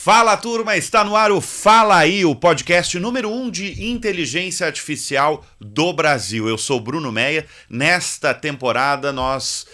Fala, turma, está no ar o Fala Aí, o podcast número 1 de inteligência artificial do Brasil. Eu sou Bruno Meia. Nesta temporada nós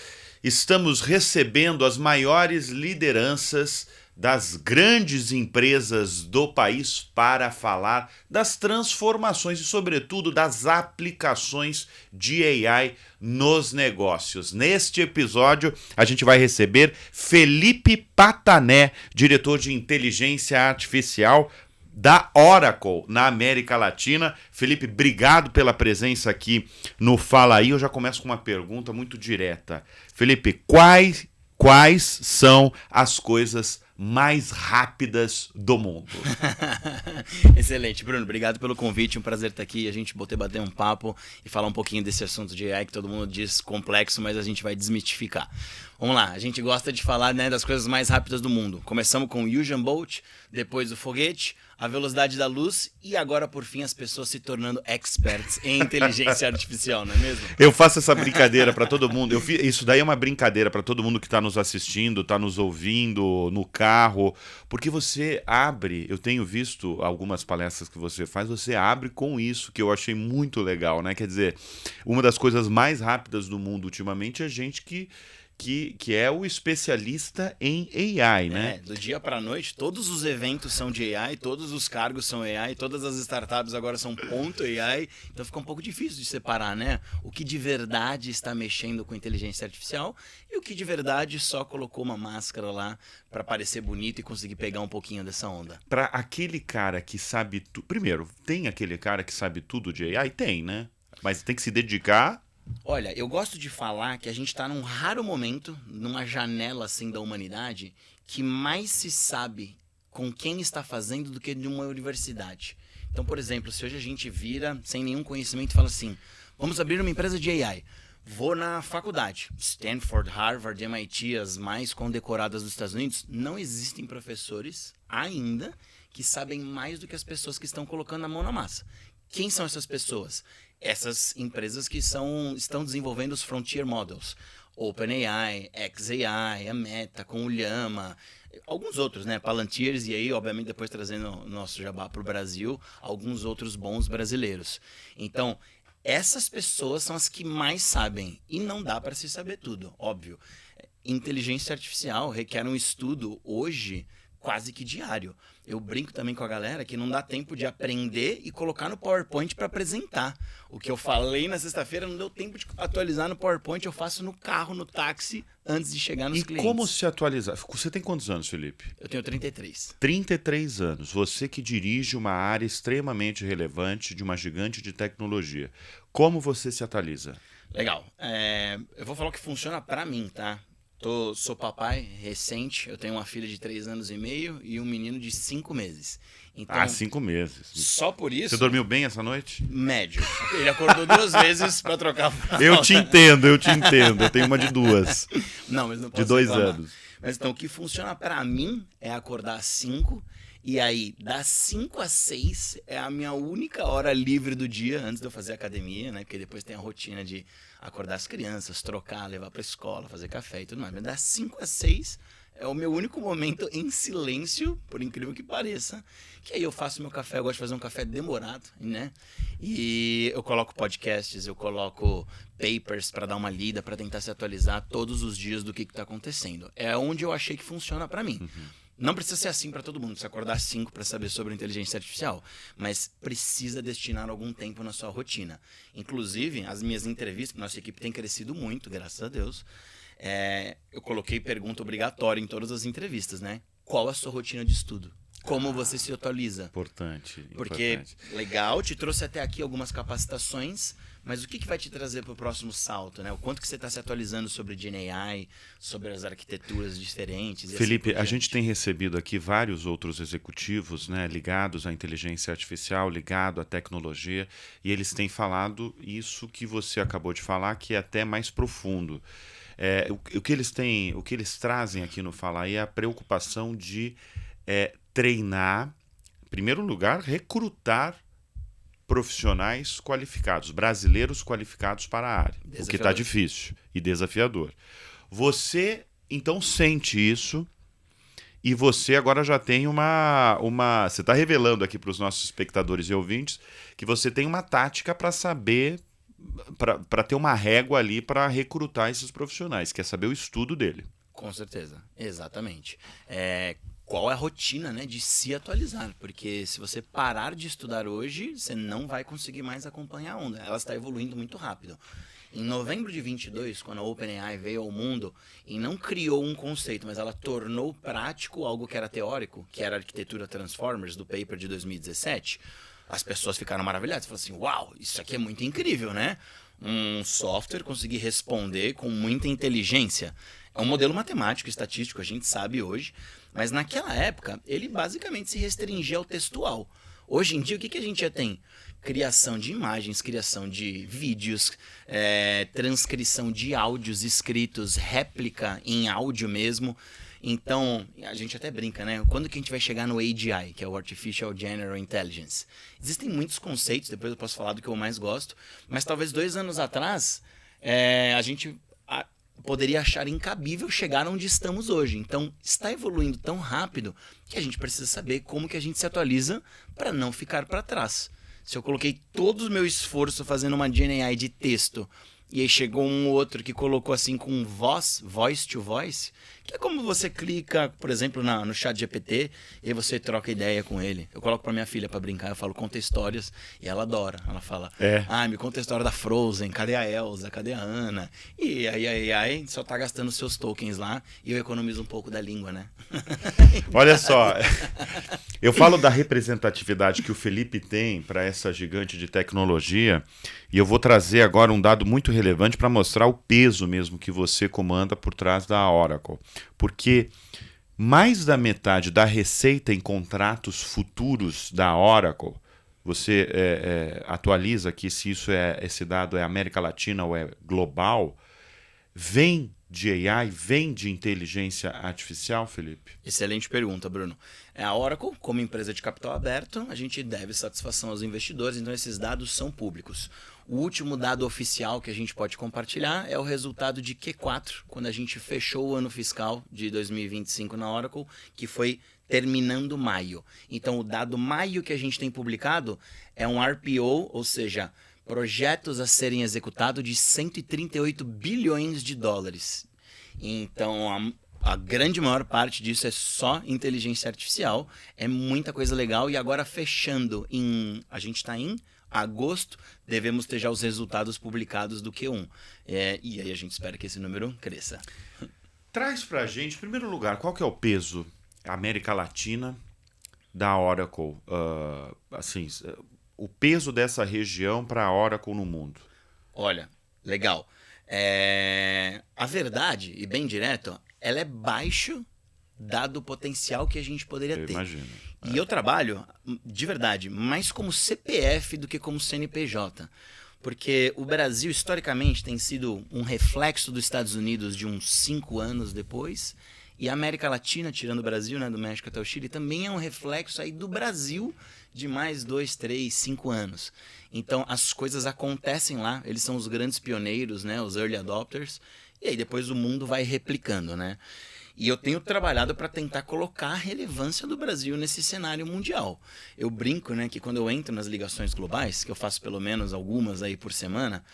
estamos recebendo as maiores lideranças das grandes empresas do país para falar das transformações e, sobretudo, das aplicações de AI nos negócios. Neste episódio, a gente vai receber Felipe Patané, diretor de inteligência artificial da Oracle na América Latina. Felipe, obrigado pela presença aqui no Fala Aí. Eu já começo com uma pergunta muito direta. Felipe, quais são as coisas mais rápidas do mundo? Excelente, Bruno, obrigado pelo convite, um prazer estar aqui, a gente bater um papo e falar um pouquinho desse assunto de AI que todo mundo diz complexo, mas a gente vai desmitificar. Vamos lá, a gente gosta de falar, né, das coisas mais rápidas do mundo. Começamos com o Usain Bolt, depois o foguete, a velocidade da luz e agora, por fim, as pessoas se tornando experts em inteligência artificial, não é mesmo? Eu faço essa brincadeira para todo mundo. Isso daí é uma brincadeira para todo mundo que está nos assistindo, está nos ouvindo no carro, porque você abre, eu tenho visto algumas palestras que você faz, você abre com isso, que eu achei muito legal, né? Quer dizer, uma das coisas mais rápidas do mundo ultimamente é gente que é o especialista em AI, né? Do dia para a noite, todos os eventos são de AI, todos os cargos são AI, todas as startups agora são ponto AI, então fica um pouco difícil de separar, né? O que de verdade está mexendo com inteligência artificial e o que de verdade só colocou uma máscara lá para parecer bonito e conseguir pegar um pouquinho dessa onda. Para aquele cara que sabe tudo... Primeiro, tem aquele cara que sabe tudo de AI? Tem, né? Mas tem que se dedicar... Olha, eu gosto de falar que a gente está num raro momento, numa janela assim da humanidade, que mais se sabe com quem está fazendo do que de uma universidade. Então, por exemplo, se hoje a gente vira sem nenhum conhecimento e fala assim, vamos abrir uma empresa de AI. Vou na faculdade, Stanford, Harvard, MIT, as mais condecoradas dos Estados Unidos, não existem professores ainda que sabem mais do que as pessoas que estão colocando a mão na massa. Quem são essas pessoas? Essas empresas que estão desenvolvendo os frontier models. OpenAI, xAI, a Meta, com o Llama, alguns outros, né? Palantirs, e aí, obviamente, depois trazendo o nosso jabá para o Brasil, alguns outros bons brasileiros. Então, essas pessoas são as que mais sabem, e não dá para se saber tudo, óbvio. Inteligência artificial requer um estudo hoje quase que diário. Eu brinco também com a galera que não dá tempo de aprender e colocar no PowerPoint para apresentar. O que eu falei na sexta-feira não deu tempo de atualizar no PowerPoint, eu faço no carro, no táxi, antes de chegar nos clientes. E como se atualizar? Você tem quantos anos, Felipe? Eu tenho 33. 33 anos. Você que dirige uma área extremamente relevante de uma gigante de tecnologia. Como você se atualiza? Legal. Eu vou falar o que funciona para mim, tá? Sou papai recente, eu tenho uma filha de 3 anos e meio e um menino de 5 meses. Então, 5 meses. Só por isso... Você dormiu bem essa noite? Médio. Ele acordou 2 vezes para trocar a fralda. Eu te entendo. Eu tenho uma de 2. Não, mas não posso de 2 reclamar. anos. Mas então, o que funciona para mim é acordar às 5 e aí, das 5 às 6 é a minha única hora livre do dia antes de eu fazer academia, né? Porque depois tem a rotina de acordar as crianças, trocar, levar para escola, fazer café e tudo mais. Mas das 5 às 6 é o meu único momento em silêncio, por incrível que pareça, que aí eu faço meu café, eu gosto de fazer um café demorado, né? E eu coloco podcasts, eu coloco papers para dar uma lida, para tentar se atualizar todos os dias do que está acontecendo. É onde eu achei que funciona para mim. Não precisa ser assim para todo mundo, precisa acordar às 5 para saber sobre inteligência artificial, mas precisa destinar algum tempo na sua rotina. Inclusive, as minhas entrevistas, nossa equipe tem crescido muito, graças a Deus, eu coloquei pergunta obrigatória em todas as entrevistas, né? Qual a sua rotina de estudo? Como você se atualiza? Importante. Porque, legal, te trouxe até aqui algumas capacitações, mas o que vai te trazer para o próximo salto, né? O quanto que você está se atualizando sobre GenAI, sobre as arquiteturas diferentes? Felipe, a gente tem recebido aqui vários outros executivos, né, ligados à inteligência artificial, ligado à tecnologia, e eles têm falado isso que você acabou de falar, que é até mais profundo. O que eles trazem aqui no Fala Aí é a preocupação de treinar, em primeiro lugar, recrutar profissionais qualificados, brasileiros qualificados para a área, o que está difícil e desafiador. Você, então, sente isso E você agora já tem você está revelando aqui para os nossos espectadores e ouvintes que você tem uma tática para saber, para ter uma régua ali para recrutar esses profissionais, quer saber o estudo dele. Com certeza, exatamente. Qual é a rotina, né, de se atualizar? Porque se você parar de estudar hoje, você não vai conseguir mais acompanhar a onda. Ela está evoluindo muito rápido. Em novembro de 22, quando a OpenAI veio ao mundo e não criou um conceito, mas ela tornou prático algo que era teórico, que era a arquitetura Transformers do paper de 2017, as pessoas ficaram maravilhadas. Falaram assim, uau, isso aqui é muito incrível, né? Um software conseguir responder com muita inteligência. É um modelo matemático, estatístico, a gente sabe hoje, mas naquela época ele basicamente se restringia ao textual. Hoje em dia, o que a gente já tem? Criação de imagens, criação de vídeos, transcrição de áudios escritos, réplica em áudio mesmo. Então, a gente até brinca, né? Quando que a gente vai chegar no AGI, que é o Artificial General Intelligence? Existem muitos conceitos, depois eu posso falar do que eu mais gosto, mas talvez 2 anos atrás, a gente poderia achar incabível chegar onde estamos hoje. Então, está evoluindo tão rápido que a gente precisa saber como que a gente se atualiza para não ficar para trás. Se eu coloquei todo o meu esforço fazendo uma GenAI de texto e aí chegou um outro que colocou assim com voice to voice, que é como você clica, por exemplo, no chat GPT e aí você troca ideia com ele. Eu coloco pra minha filha pra brincar, eu falo, conta histórias, e ela adora. Ela fala, me conta a história da Frozen, cadê a Elsa, cadê a Anna? E aí só tá gastando seus tokens lá e eu economizo um pouco da língua, né? Olha só, eu falo da representatividade que o Felipe tem para essa gigante de tecnologia e eu vou trazer agora um dado muito relevante para mostrar o peso mesmo que você comanda por trás da Oracle. Porque mais da metade da receita em contratos futuros da Oracle, você atualiza aqui se esse dado é América Latina ou é global, vem de AI, vem de inteligência artificial, Felipe? Excelente pergunta, Bruno. A Oracle, como empresa de capital aberto, a gente deve satisfação aos investidores, então esses dados são públicos. O último dado oficial que a gente pode compartilhar é o resultado de Q4, quando a gente fechou o ano fiscal de 2025 na Oracle, que foi terminando maio. Então, o dado maio que a gente tem publicado é um RPO, ou seja, projetos a serem executados de 138 bilhões de dólares. Então, a grande maior parte disso é só inteligência artificial, é muita coisa legal. E agora fechando, a gente está em agosto, devemos ter já os resultados publicados do Q1. E aí a gente espera que esse número cresça. Traz pra gente, em primeiro lugar, qual que é o peso América Latina da Oracle? O peso dessa região para a Oracle no mundo. Olha, legal. A verdade, e bem direto, ela é baixo dado o potencial que a gente poderia ter. Imagino. E eu trabalho, de verdade, mais como CPF do que como CNPJ. Porque o Brasil, historicamente, tem sido um reflexo dos Estados Unidos de uns 5 anos depois. E a América Latina, tirando o Brasil, né, do México até o Chile, também é um reflexo aí do Brasil de mais 2, 3, 5 anos. Então, as coisas acontecem lá, eles são os grandes pioneiros, né, os early adopters, e aí depois o mundo vai replicando, né? E eu tenho trabalhado para tentar colocar a relevância do Brasil nesse cenário mundial. Eu brinco, né, que quando eu entro nas ligações globais, que eu faço pelo menos algumas aí por semana,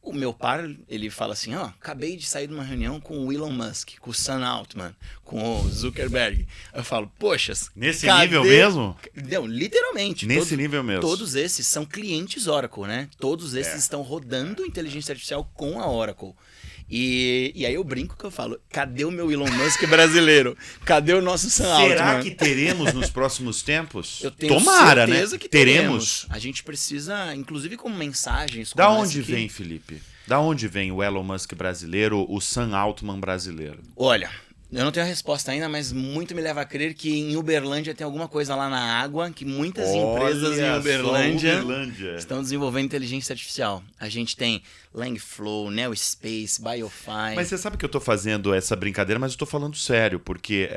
o meu par, ele fala assim, acabei de sair de uma reunião com o Elon Musk, com o Sam Altman, com o Zuckerberg. Eu falo, poxa... Nesse nível mesmo? Não, literalmente. Nesse nível mesmo. Todos esses são clientes Oracle, né? Todos esses estão rodando inteligência artificial com a Oracle. E aí eu brinco que eu falo, cadê o meu Elon Musk brasileiro? Cadê o nosso Sam Altman? Será que teremos nos próximos tempos? Eu tenho certeza que teremos. A gente precisa, inclusive com mensagens... Da onde vem, Felipe? Da onde vem o Elon Musk brasileiro, o Sam Altman brasileiro? Olha, eu não tenho a resposta ainda, mas muito me leva a crer que em Uberlândia tem alguma coisa lá na água, que muitas empresas em Uberlândia estão desenvolvendo inteligência artificial. A gente tem Langflow, Neospace, Biofy. Mas você sabe que eu estou fazendo essa brincadeira, mas eu estou falando sério, porque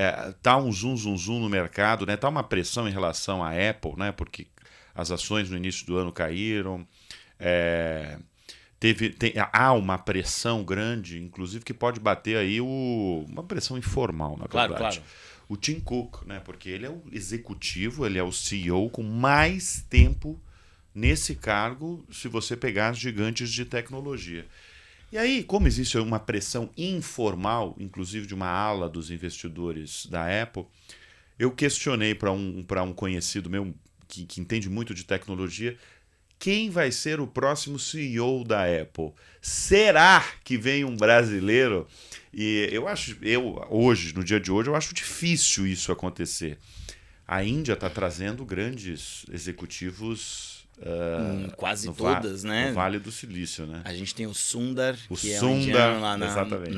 tá um zoom no mercado, né? Tá uma pressão em relação à Apple, né? Porque as ações no início do ano caíram. Há uma pressão grande, inclusive, que pode bater aí uma pressão informal, na verdade. Claro. o Tim Cook, né? Porque ele é o executivo, ele é o CEO com mais tempo nesse cargo, se você pegar as gigantes de tecnologia. E aí, como existe uma pressão informal, inclusive de uma ala dos investidores da Apple, eu questionei para um conhecido meu que entende muito de tecnologia, quem vai ser o próximo CEO da Apple? Será que vem um brasileiro? E hoje, no dia de hoje, eu acho difícil isso acontecer. A Índia está trazendo grandes executivos quase todas, né? No Vale do Silício, né? A gente tem o Sundar, que é Sundar, um indiano lá exatamente.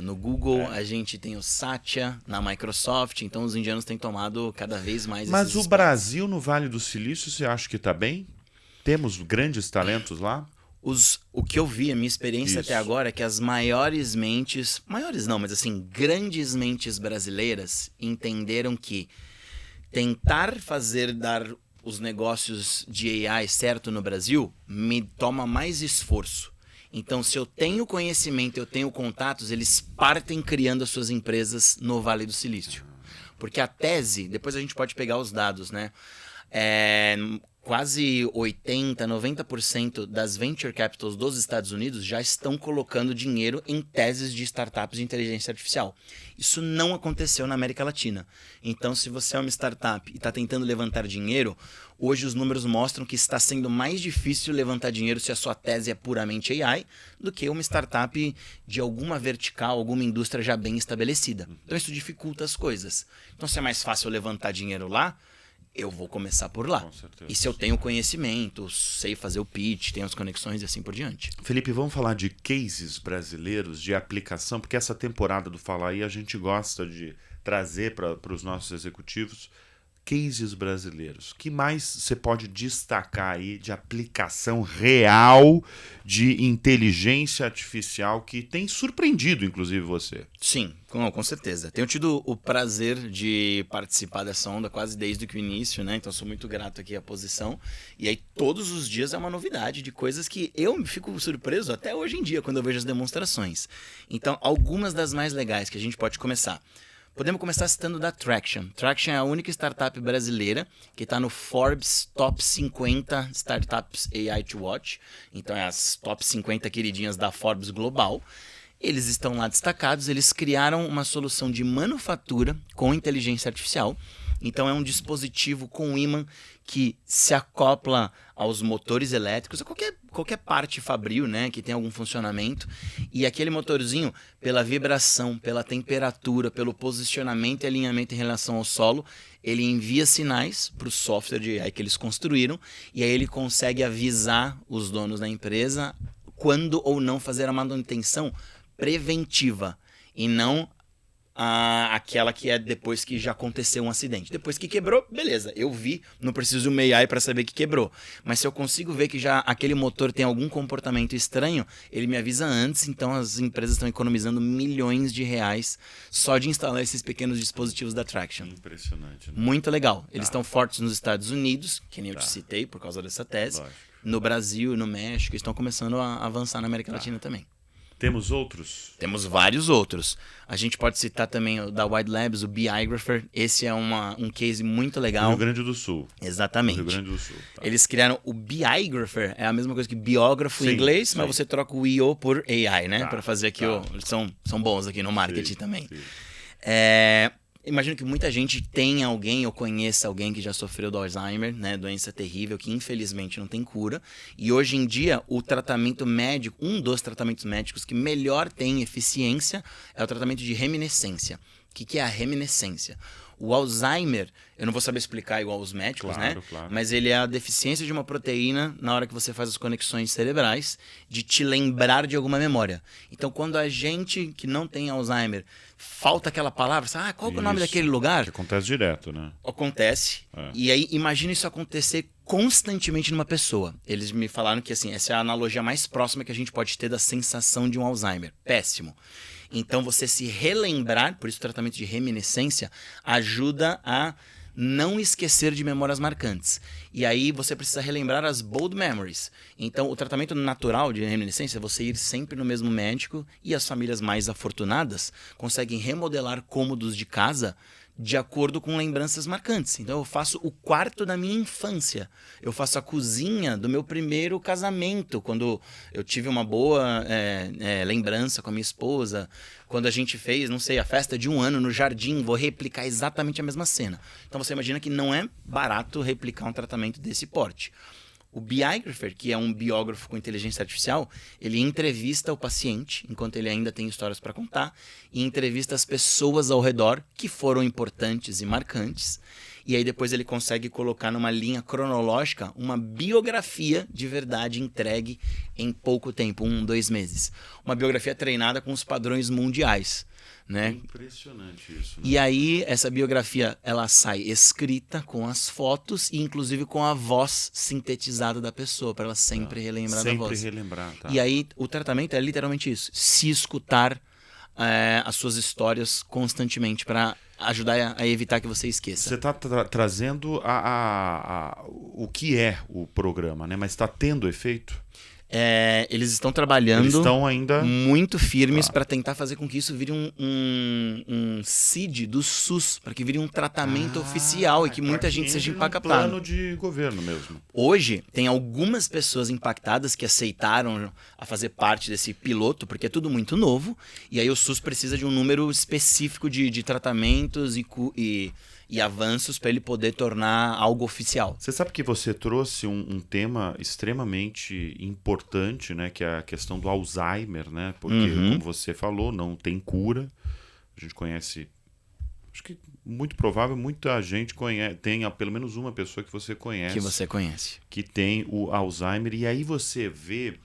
no Google. A gente tem o Satya na Microsoft. Então os indianos têm tomado cada vez mais Mas esses o espaços. Brasil no Vale do Silício, você acha que está bem? Temos grandes talentos lá? O que eu vi, a minha experiência Isso. até agora é que as maiores mentes, maiores não, mas assim, grandes mentes brasileiras entenderam que tentar fazer dar os negócios de AI certo no Brasil me toma mais esforço. Então, se eu tenho conhecimento, eu tenho contatos, eles partem criando as suas empresas no Vale do Silício. Porque a tese, depois a gente pode pegar os dados, né? Quase 80%, 90% das venture capitals dos Estados Unidos já estão colocando dinheiro em teses de startups de inteligência artificial. Isso não aconteceu na América Latina. Então, se você é uma startup e está tentando levantar dinheiro, hoje os números mostram que está sendo mais difícil levantar dinheiro se a sua tese é puramente AI do que uma startup de alguma vertical, alguma indústria já bem estabelecida. Então, isso dificulta as coisas. Então, se é mais fácil levantar dinheiro lá, eu vou começar por lá. Com certeza. E se eu tenho conhecimento, sei fazer o pitch, tenho as conexões e assim por diante. Felipe, vamos falar de cases brasileiros, de aplicação, porque essa temporada do Fala Aí a gente gosta de trazer para os nossos executivos cases brasileiros. O que mais você pode destacar aí de aplicação real de inteligência artificial que tem surpreendido, inclusive, você? Sim, com certeza. Tenho tido o prazer de participar dessa onda quase desde o início, né? Então sou muito grato aqui à posição. E aí todos os dias é uma novidade de coisas que eu fico surpreso até hoje em dia quando eu vejo as demonstrações. Então, algumas das mais legais que a gente pode começar. Podemos começar citando da Traction. Traction é a única startup brasileira que está no Forbes Top 50 Startups AI to Watch. Então, é as top 50 queridinhas da Forbes Global. Eles estão lá destacados, eles criaram uma solução de manufatura com inteligência artificial. Então, é um dispositivo com ímã que se acopla aos motores elétricos, a qualquer parte fabril, né, que tem algum funcionamento. E aquele motorzinho, pela vibração, pela temperatura, pelo posicionamento e alinhamento em relação ao solo, ele envia sinais para o software de AI que eles construíram, e aí ele consegue avisar os donos da empresa quando ou não fazer a manutenção preventiva, e não aquela que é depois que já aconteceu um acidente. Depois que quebrou, beleza, eu vi, não preciso de uma AI para saber que quebrou. Mas se eu consigo ver que já aquele motor tem algum comportamento estranho, ele me avisa antes. Então as empresas estão economizando milhões de reais só de instalar esses pequenos dispositivos da Traction. Impressionante, né? Muito legal. Eles estão fortes nos Estados Unidos, que nem eu te citei por causa dessa tese. Lógico. No Brasil, no México, estão começando a avançar na América Latina também. Temos outros? Temos vários outros. A gente pode citar também o da Wide Labs, o Biographer. Esse é um case muito legal. No Rio Grande do Sul. Exatamente. No Rio Grande do Sul. Tá. Eles criaram o Biographer, é a mesma coisa que biógrafo em Sim, inglês, sim. mas você troca o IO por AI, né? Tá, Para fazer aqui eles são bons aqui no marketing Sim, também. sim. Imagino que muita gente tenha alguém ou conheça alguém que já sofreu do Alzheimer, né? Doença terrível que infelizmente não tem cura. E hoje em dia o tratamento médico, um dos tratamentos médicos que melhor tem eficiência é o tratamento de reminiscência. O que é a reminiscência? O Alzheimer, eu não vou saber explicar igual os médicos, Claro, né? claro. Mas ele é a deficiência de uma proteína na hora que você faz as conexões cerebrais de te lembrar de alguma memória. Então, quando a gente que não tem Alzheimer, falta aquela palavra, qual que é o nome Isso. daquele lugar? Que acontece direto, né? Acontece. E aí, imagina isso acontecer constantemente numa pessoa. Eles me falaram que, assim, essa é a analogia mais próxima que a gente pode ter da sensação de um Alzheimer. Péssimo. Então, você se relembrar, por isso o tratamento de reminiscência, ajuda a não esquecer de memórias marcantes. E aí você precisa relembrar as bold memories. Então, o tratamento natural de reminiscência é você ir sempre no mesmo médico, e as famílias mais afortunadas conseguem remodelar cômodos de casa de acordo com lembranças marcantes. Então eu faço o quarto da minha infância, eu faço a cozinha do meu primeiro casamento, quando eu tive uma boa lembrança com a minha esposa, quando a gente fez, não sei, a festa de 1 ano no jardim, vou replicar exatamente a mesma cena. Então você imagina que não é barato replicar um tratamento desse porte. O biographer, que é um biógrafo com inteligência artificial, ele entrevista o paciente, enquanto ele ainda tem histórias para contar, e entrevista as pessoas ao redor que foram importantes e marcantes, e aí depois ele consegue colocar numa linha cronológica uma biografia de verdade entregue em pouco tempo, 1, 2 meses. Uma biografia treinada com os padrões mundiais. Né? Impressionante isso. Né? E aí essa biografia ela sai escrita com as fotos e inclusive com a voz sintetizada da pessoa para ela sempre relembrar da voz. Sempre relembrar, tá. E aí o tratamento é literalmente isso: se escutar as suas histórias constantemente para ajudar a evitar que você esqueça. Você está trazendo o que é o programa, né? Mas está tendo efeito? Eles estão trabalhando Eles estão ainda muito firmes para tentar fazer com que isso vire um CID do SUS, para que vire um tratamento oficial e que muita gente seja impactada. Plano de governo mesmo. Hoje, tem algumas pessoas impactadas que aceitaram a fazer parte desse piloto, porque é tudo muito novo, e aí o SUS precisa de um número específico de tratamentos e avanços para ele poder tornar algo oficial. Você sabe que você trouxe um tema extremamente importante, né, que é a questão do Alzheimer, né? Porque, como você falou, não tem cura. A gente conhece, acho que muito provável, muita gente tenha pelo menos uma pessoa que você conhece. Que tem o Alzheimer. E aí você vê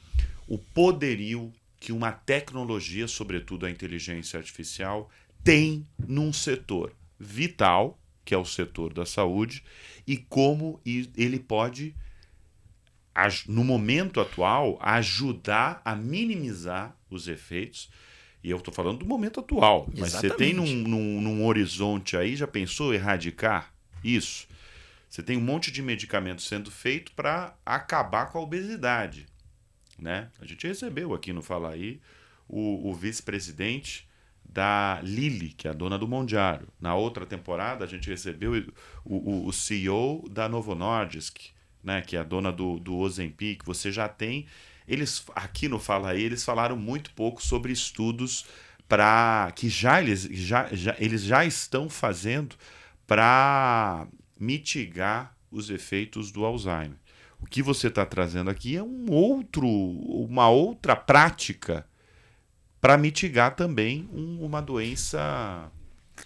o poderio que uma tecnologia, sobretudo a inteligência artificial, tem num setor vital, que é o setor da saúde, e como ele pode, no momento atual, ajudar a minimizar os efeitos. E eu estou falando do momento atual, mas você tem num horizonte aí, já pensou erradicar isso? Você tem um monte de medicamentos sendo feito para acabar com a obesidade, né? A gente recebeu aqui no Fala Aí o vice-presidente da Lilly, que é a dona do Mounjaro. Na outra temporada, a gente recebeu o CEO da Novo Nordisk, né, que é a dona do Ozempic. Você já tem... Eles, aqui no Fala Aí, eles falaram muito pouco sobre estudos que eles já estão fazendo para mitigar os efeitos do Alzheimer. O que você está trazendo aqui é uma outra prática para mitigar também uma doença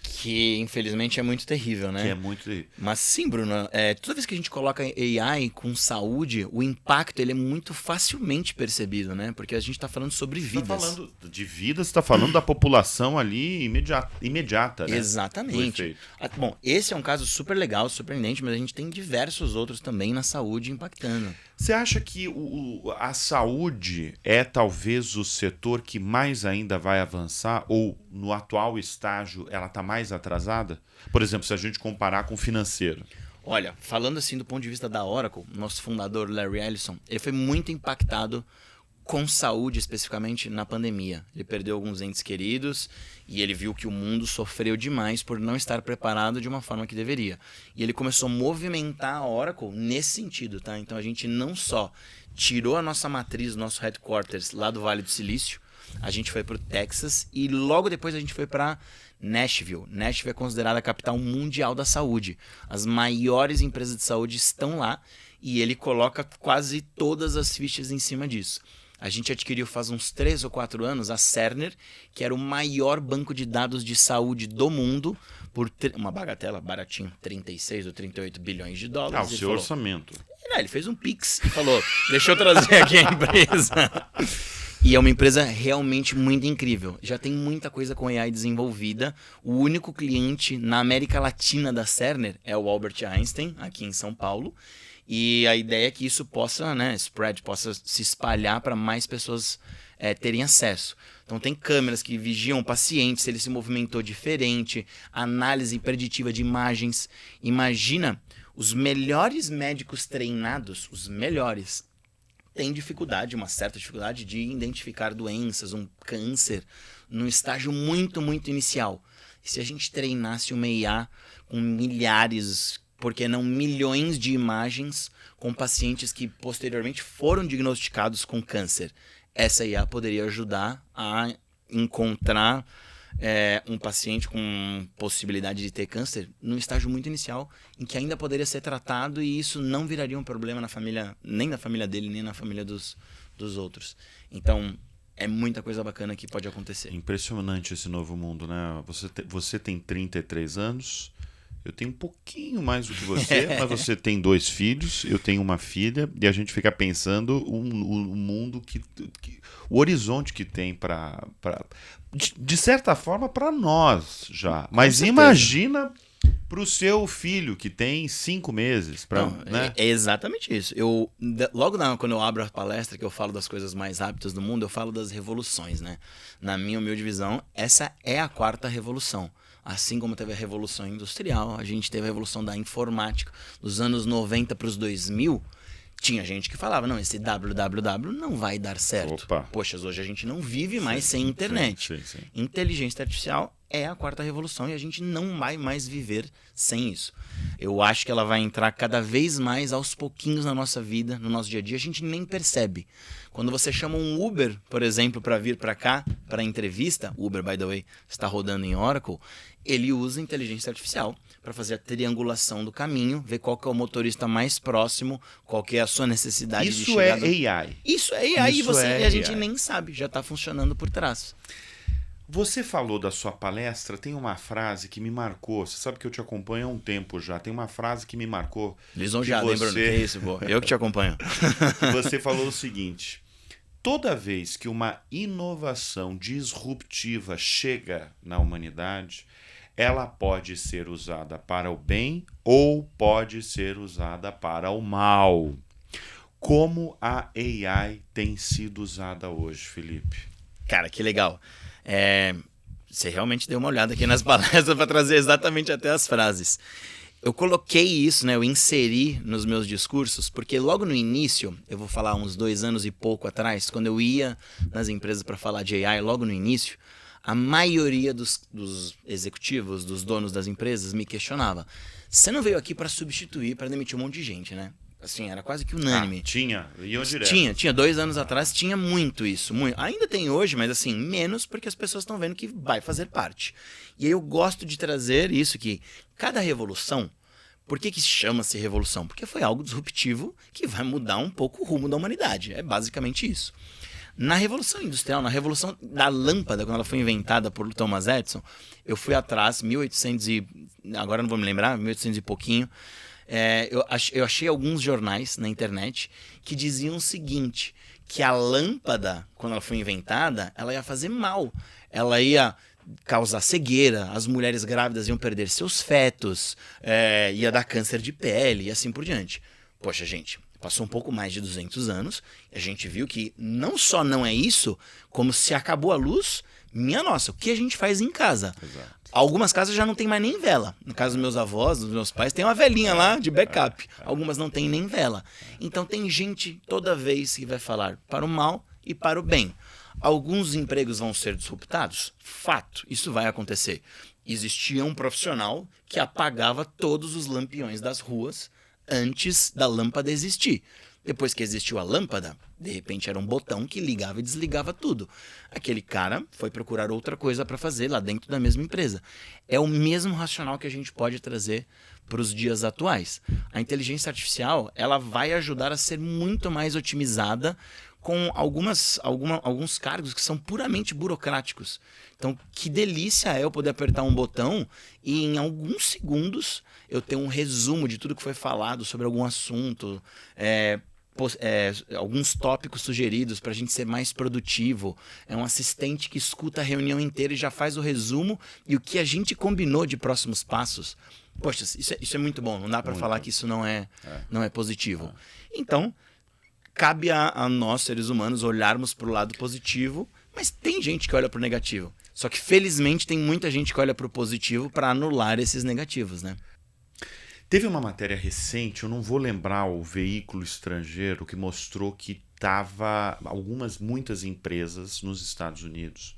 que infelizmente é muito terrível, né? Que é muito terrível. Mas sim, Bruno, toda vez que a gente coloca AI com saúde, o impacto ele é muito facilmente percebido, né? Porque a gente está falando sobre vidas. Você está falando de vidas, você está falando da população ali imediata, né? Exatamente. Bom, esse é um caso super legal, surpreendente, mas a gente tem diversos outros também na saúde impactando. Você acha que a saúde é talvez o setor que mais ainda vai avançar, ou no atual estágio ela está mais atrasada? Por exemplo, se a gente comparar com o financeiro. Olha, falando assim do ponto de vista da Oracle, nosso fundador Larry Ellison, ele foi muito impactado com saúde especificamente na pandemia. Ele perdeu alguns entes queridos e ele viu que o mundo sofreu demais por não estar preparado de uma forma que deveria. E ele começou a movimentar a Oracle nesse sentido, tá? Então a gente não só tirou a nossa matriz, nosso headquarters lá do Vale do Silício, a gente foi para o Texas e logo depois a gente foi para Nashville. Nashville é considerada a capital mundial da saúde. As maiores empresas de saúde estão lá e ele coloca quase todas as fichas em cima disso. A gente adquiriu faz uns 3 ou 4 anos a Cerner, que era o maior banco de dados de saúde do mundo, por uma bagatela, baratinho, 36 ou 38 bilhões de dólares. O seu orçamento. Ele fez um Pix e falou, deixa eu trazer aqui a empresa. E é uma empresa realmente muito incrível. Já tem muita coisa com AI desenvolvida. O único cliente na América Latina da Cerner é o Albert Einstein, aqui em São Paulo. E a ideia é que isso possa, possa se espalhar para mais pessoas terem acesso. Então tem câmeras que vigiam o paciente, se ele se movimentou diferente, análise preditiva de imagens. Imagina Os melhores médicos treinados, os melhores, têm dificuldade, uma certa dificuldade de identificar doenças, um câncer, num estágio muito, muito inicial. E se a gente treinasse uma IA com milhares, por que não milhões de imagens com pacientes que posteriormente foram diagnosticados com câncer, essa IA poderia ajudar a encontrar um paciente com possibilidade de ter câncer num estágio muito inicial, em que ainda poderia ser tratado e isso não viraria um problema na família, nem na família dele, nem na família dos outros. Então, é muita coisa bacana que pode acontecer. Impressionante esse novo mundo, né? Você tem 33 anos, eu tenho um pouquinho mais do que você, mas você tem 2 filhos, eu tenho uma filha, e a gente fica pensando o mundo o horizonte que tem para de certa forma para nós já. Mas imagina para o seu filho que tem 5 meses. Né? É exatamente isso. Logo quando eu abro a palestra, que eu falo das coisas mais rápidas do mundo, eu falo das revoluções, né? Na minha humilde visão, essa é a 4ª revolução. Assim como teve a Revolução Industrial, a gente teve a Revolução da Informática. Dos anos 90 para os 2000, tinha gente que falava, não, esse www não vai dar certo. Opa. Poxa, hoje a gente não vive mais sem internet. Sim. Inteligência artificial é a 4ª revolução e a gente não vai mais viver sem isso. Eu acho que ela vai entrar cada vez mais aos pouquinhos na nossa vida, no nosso dia a dia, a gente nem percebe. Quando você chama um Uber, por exemplo, para vir para cá, para entrevista, Uber, by the way, está rodando em Oracle, ele usa inteligência artificial para fazer a triangulação do caminho, ver qual que é o motorista mais próximo, qual que é a sua necessidade de chegar. Isso é AI. Isso é AI e a gente nem sabe, já está funcionando por trás. Você falou da sua palestra, tem uma frase que me marcou. Você sabe que eu te acompanho há um tempo já. Tem uma frase que me marcou. Lisonjeado, hein, Bruno? Que é isso, pô? Eu que te acompanho. Você falou o seguinte: toda vez que uma inovação disruptiva chega na humanidade, ela pode ser usada para o bem ou pode ser usada para o mal. Como a AI tem sido usada hoje, Felipe? Cara, que legal. Você realmente deu uma olhada aqui nas palestras para trazer exatamente até as frases. Eu coloquei isso, né? Eu inseri nos meus discursos, porque logo no início, eu vou falar uns 2 anos e pouco atrás, quando eu ia nas empresas para falar de AI, logo no início, a maioria dos executivos, dos donos das empresas, me questionava: você não veio aqui para substituir, para demitir um monte de gente, né? Assim, era quase que unânime. Iam direto. Tinha 2 anos atrás, tinha muito isso. Muito. Ainda tem hoje, mas assim, menos porque as pessoas estão vendo que vai fazer parte. E aí eu gosto de trazer isso, que cada revolução, por que chama-se revolução? Porque foi algo disruptivo que vai mudar um pouco o rumo da humanidade. É basicamente isso. Na Revolução Industrial, na Revolução da Lâmpada, quando ela foi inventada por Thomas Edison, eu fui atrás, 1800 e... agora não vou me lembrar, 1800 e pouquinho. Eu achei alguns jornais na internet que diziam o seguinte, que a lâmpada, quando ela foi inventada, ela ia fazer mal. Ela ia causar cegueira, as mulheres grávidas iam perder seus fetos, ia dar câncer de pele e assim por diante. Poxa, gente, passou um pouco mais de 200 anos e a gente viu que não só não é isso, como se acabou a luz, minha nossa, o que a gente faz em casa? Exato. Algumas casas já não tem mais nem vela. No caso dos meus avós, dos meus pais, tem uma velinha lá de backup. Algumas não tem nem vela. Então tem gente toda vez que vai falar para o mal e para o bem. Alguns empregos vão ser disruptados? Fato, isso vai acontecer. Existia um profissional que apagava todos os lampiões das ruas antes da lâmpada existir. Depois que existiu a lâmpada, de repente era um botão que ligava e desligava tudo. Aquele cara foi procurar outra coisa para fazer lá dentro da mesma empresa. É o mesmo racional que a gente pode trazer para os dias atuais. A inteligência artificial, ela vai ajudar a ser muito mais otimizada com alguns cargos que são puramente burocráticos. Então, que delícia é eu poder apertar um botão e em alguns segundos eu ter um resumo de tudo que foi falado sobre algum assunto, alguns tópicos sugeridos para a gente ser mais produtivo. É um assistente que escuta a reunião inteira e já faz o resumo e o que a gente combinou de próximos passos. Poxa, isso é muito bom. Não dá para falar que isso não é positivo. Então, cabe a nós, seres humanos, olharmos para o lado positivo, mas tem gente que olha para o negativo. Só que, felizmente, tem muita gente que olha para o positivo para anular esses negativos, né? Teve uma matéria recente, eu não vou lembrar o veículo estrangeiro, que mostrou que muitas empresas nos Estados Unidos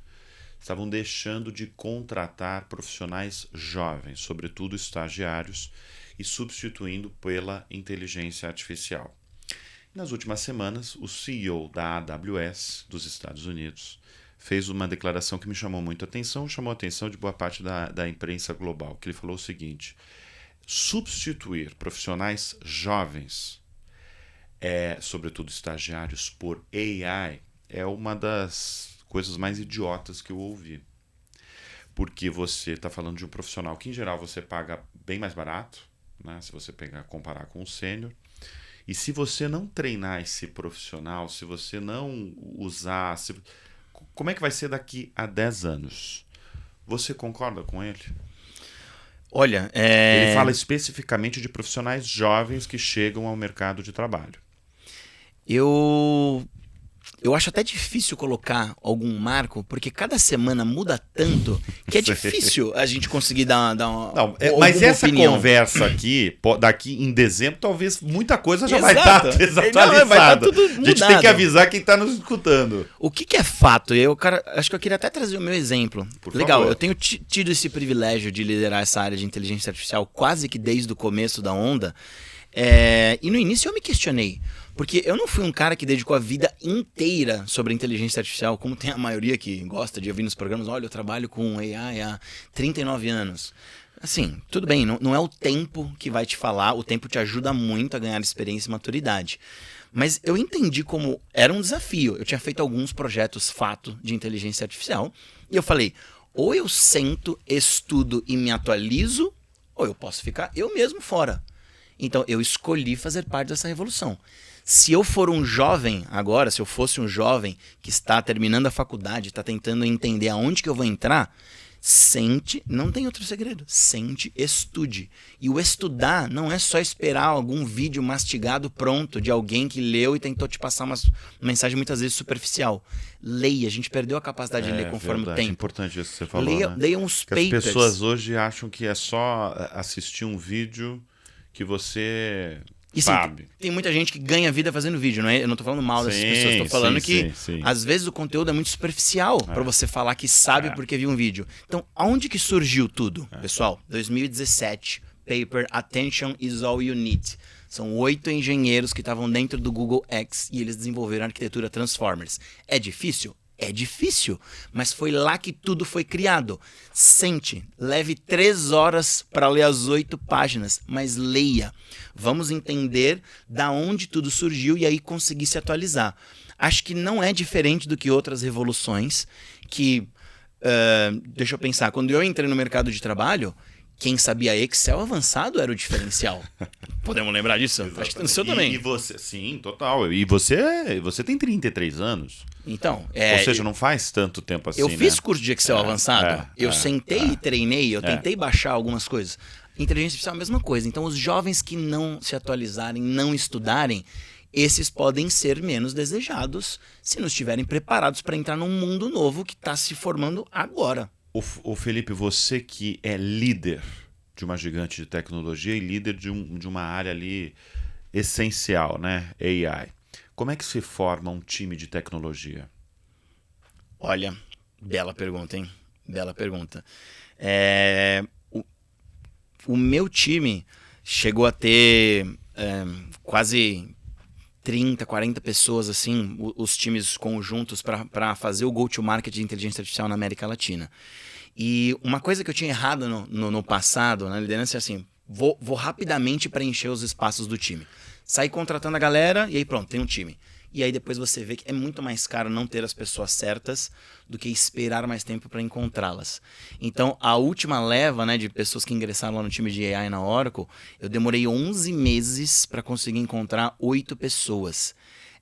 estavam deixando de contratar profissionais jovens, sobretudo estagiários, e substituindo pela inteligência artificial. Nas últimas semanas, o CEO da AWS dos Estados Unidos fez uma declaração que me chamou muito a atenção, chamou a atenção de boa parte da imprensa global, que ele falou o seguinte: substituir profissionais jovens, sobretudo estagiários, por AI, é uma das coisas mais idiotas que eu ouvi. Porque você está falando de um profissional que, em geral, você paga bem mais barato, né, se você comparar com o sênior. E se você não treinar esse profissional, se você não usar... Como é que vai ser daqui a 10 anos? Você concorda com ele? Olha, Ele fala especificamente de profissionais jovens que chegam ao mercado de trabalho. Eu acho até difícil colocar algum marco, porque cada semana muda tanto que é difícil a gente conseguir dar uma Não, mas essa opinião. conversa aqui, daqui em dezembro, talvez muita coisa já Exato. vai estar desatualizada. Não, vai estar tudo A gente tem mudado. que avisar quem está nos escutando. O que é fato? Acho que eu queria até trazer o meu exemplo. Por Legal, favor. eu tenho tido esse privilégio de liderar essa área de inteligência artificial quase que desde o começo da onda. E no início eu me questionei, porque eu não fui um cara que dedicou a vida inteira sobre inteligência artificial, como tem a maioria que gosta de ouvir nos programas. Olha, eu trabalho com AI há 39 anos. Assim, tudo bem, não é o tempo que vai te falar, o tempo te ajuda muito a ganhar experiência e maturidade. Mas eu entendi como era um desafio. Eu tinha feito alguns projetos fato de inteligência artificial e eu falei, ou eu sento, estudo e me atualizo, ou eu posso ficar eu mesmo fora. Então eu escolhi fazer parte dessa revolução. Se eu for um jovem agora, se eu fosse um jovem que está terminando a faculdade, está tentando entender aonde que eu vou entrar, sente, não tem outro segredo, sente, estude. E o estudar não é só esperar algum vídeo mastigado pronto de alguém que leu e tentou te passar uma mensagem muitas vezes superficial. Leia, a gente perdeu a capacidade de ler conforme verdade, o tempo. É importante isso que você falou, né? Leia uns Porque papers. as pessoas hoje acham que é só assistir um vídeo que você E sim, sabe. tem muita gente que ganha vida fazendo vídeo, não é? Eu não tô falando mal dessas Sim, pessoas, tô falando que sim. às vezes o conteúdo é muito superficial para você falar que sabe porque viu um vídeo. Então, aonde que surgiu tudo, pessoal? 2017, paper Attention is All You Need. São 8 engenheiros que estavam dentro do Google X e eles desenvolveram a arquitetura Transformers. É difícil? É difícil, mas foi lá que tudo foi criado. Sente, leve 3 horas para ler as 8 páginas, mas leia. Vamos entender da onde tudo surgiu e aí conseguir se atualizar. Acho que não é diferente do que outras revoluções que, deixa eu pensar, quando eu entrei no mercado de trabalho, quem sabia Excel avançado era o diferencial. Podemos lembrar disso? Exatamente. Acho que no seu também. E você, sim, total. E você tem 33 anos. Então, Ou seja, não faz tanto tempo assim, eu né? fiz curso de Excel avançado. Eu sentei e treinei, eu tentei baixar algumas coisas. Inteligência artificial é a mesma coisa. Então, os jovens que não se atualizarem, não estudarem, esses podem ser menos desejados se não estiverem preparados para entrar num mundo novo que está se formando agora. O Felipe, você que é líder de uma gigante de tecnologia e líder de uma área ali essencial, né? AI. Como é que se forma um time de tecnologia? Olha, bela pergunta, hein? Bela pergunta. O meu time chegou a ter quase 30, 40 pessoas, assim, os times conjuntos para fazer o go-to-market de inteligência artificial na América Latina. E uma coisa que eu tinha errado no passado, na liderança, é assim, vou rapidamente preencher os espaços do time. Sair contratando a galera e aí pronto, tem um time. E aí depois você vê que é muito mais caro não ter as pessoas certas do que esperar mais tempo para encontrá-las. Então, a última leva, né, de pessoas que ingressaram lá no time de AI na Oracle, eu demorei 11 meses para conseguir encontrar 8 pessoas.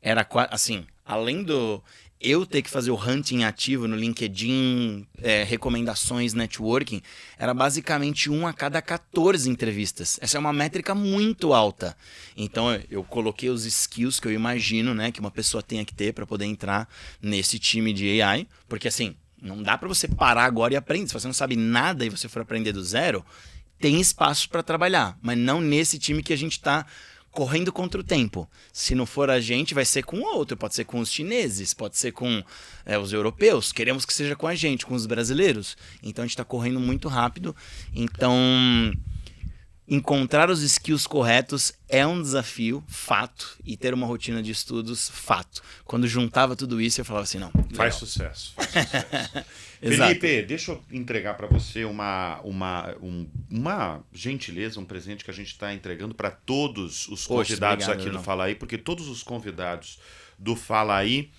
Era assim, além do eu ter que fazer o hunting ativo no LinkedIn, recomendações, networking, era basicamente 1 a cada 14 entrevistas. Essa é uma métrica muito alta. Então, eu coloquei os skills que eu imagino, né, que uma pessoa tenha que ter para poder entrar nesse time de AI, porque assim, não dá para você parar agora e aprender. Se você não sabe nada e você for aprender do zero, tem espaço para trabalhar, mas não nesse time que a gente está correndo contra o tempo. Se não for a gente, vai ser com outro. Pode ser com os chineses, pode ser com os europeus. Queremos que seja com a gente, com os brasileiros. Então a gente está correndo muito rápido. Então encontrar os skills corretos é um desafio, fato. E ter uma rotina de estudos, fato. Quando juntava tudo isso, eu falava assim, não. Faz sucesso. Felipe, deixa eu entregar para você uma gentileza, um presente que a gente está entregando para todos os convidados aqui do Fala Aí, porque todos os convidados do Fala Aí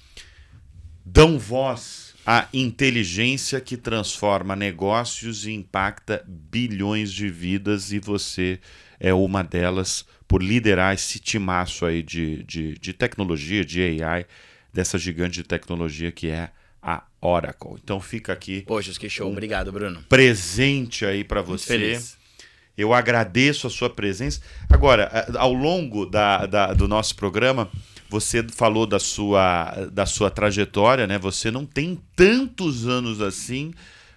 dão voz à inteligência que transforma negócios e impacta bilhões de vidas, e você é uma delas por liderar esse timaço aí de tecnologia, de AI, dessa gigante de tecnologia que é a Oracle. Então fica aqui. Poxa, que show. Obrigado, Bruno. Presente aí para você. Feliz. Eu agradeço a sua presença. Agora, ao longo do nosso programa, você falou da sua trajetória, né? Você não tem tantos anos assim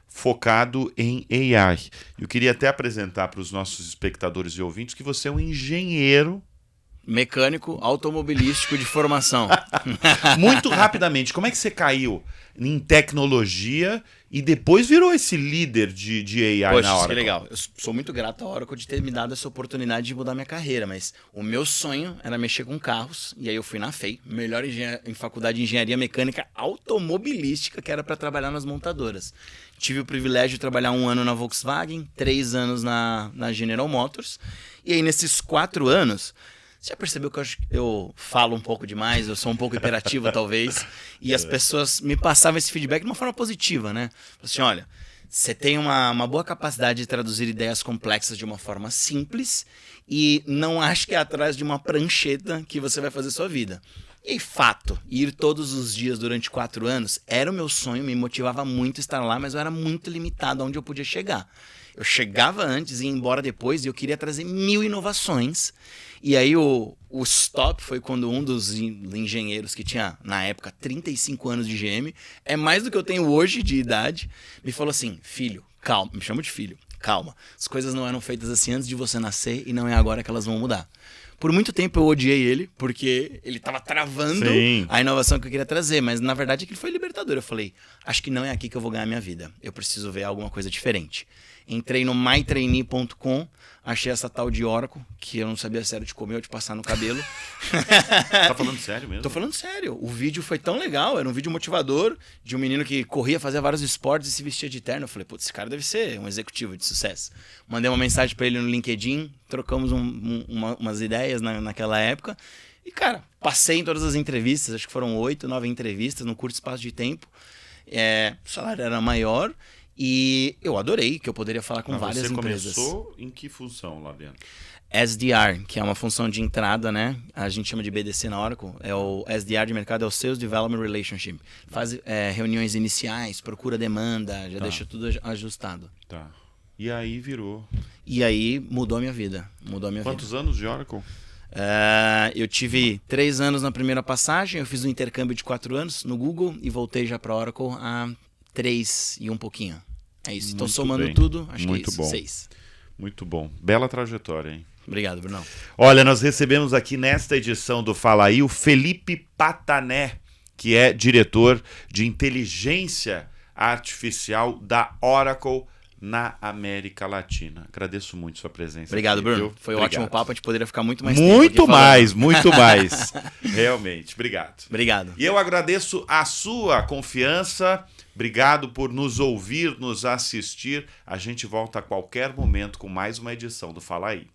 focado em AI. Eu queria até apresentar para os nossos espectadores e ouvintes que você é um engenheiro mecânico automobilístico de formação. Muito rapidamente, como é que você caiu em tecnologia e depois virou esse líder de AI? Poxa, na Oracle? Que legal. Eu sou muito grato à Oracle de ter me dado essa oportunidade de mudar minha carreira, mas o meu sonho era mexer com carros, e aí eu fui na FEI, melhor em faculdade de engenharia mecânica automobilística, que era para trabalhar nas montadoras. Tive o privilégio de trabalhar 1 ano na Volkswagen, 3 anos na General Motors, e aí nesses 4 anos... Você já percebeu que eu falo um pouco demais, eu sou um pouco hiperativo talvez, e as pessoas me passavam esse feedback de uma forma positiva, né? Assim, olha, você tem uma boa capacidade de traduzir ideias complexas de uma forma simples e não acho que é atrás de uma prancheta que você vai fazer sua vida. E fato, ir todos os dias durante 4 anos era o meu sonho, me motivava muito estar lá, mas eu era muito limitado aonde eu podia chegar. Eu chegava antes e ia embora depois e eu queria trazer 1000 inovações. E aí o stop foi quando um dos engenheiros que tinha, na época, 35 anos de GM, é mais do que eu tenho hoje de idade, me falou assim, filho, calma, me chama de filho, calma. As coisas não eram feitas assim antes de você nascer e não é agora que elas vão mudar. Por muito tempo eu odiei ele, porque ele estava travando a inovação que eu queria trazer, mas na verdade aquilo foi libertador. Eu falei, acho que não é aqui que eu vou ganhar minha vida, eu preciso ver alguma coisa diferente. Entrei no mytrainee.com, achei essa tal de Oracle, que eu não sabia se era de comer ou de passar no cabelo. Tá falando sério mesmo? Tô falando sério. O vídeo foi tão legal, era um vídeo motivador de um menino que corria, fazia vários esportes e se vestia de terno. Eu falei, putz, esse cara deve ser um executivo de sucesso. Mandei uma mensagem pra ele no LinkedIn, trocamos umas ideias naquela época. E, cara, passei em todas as entrevistas, acho que foram 8, 9 entrevistas num curto espaço de tempo. O salário era maior. E eu adorei, que eu poderia falar com várias empresas. Você começou em que função lá dentro? SDR, que é uma função de entrada, né? A gente chama de BDC na Oracle. É o SDR de mercado, é o Sales Development Relationship. Faz reuniões iniciais, procura demanda, já deixa tudo ajustado. Tá. E aí virou? E aí mudou a minha vida. Quantos anos de Oracle? Eu tive 3 anos na primeira passagem, eu fiz um intercâmbio de 4 anos no Google e voltei já para Oracle há 3 e um pouquinho. É isso. Então, somando tudo, acho que é isso. 6. Muito bom. Bela trajetória, hein? Obrigado, Brunão. Olha, nós recebemos aqui nesta edição do Fala Aí o Felipe Patané, que é diretor de inteligência artificial da Oracle na América Latina. Agradeço muito sua presença. Obrigado, aqui, Bruno. Viu? Foi um ótimo papo, a gente poderia ficar muito mais tempo aqui muito mais. Realmente. Obrigado. Obrigado. E eu agradeço a sua confiança. Obrigado por nos ouvir, nos assistir. A gente volta a qualquer momento com mais uma edição do Fala Aí.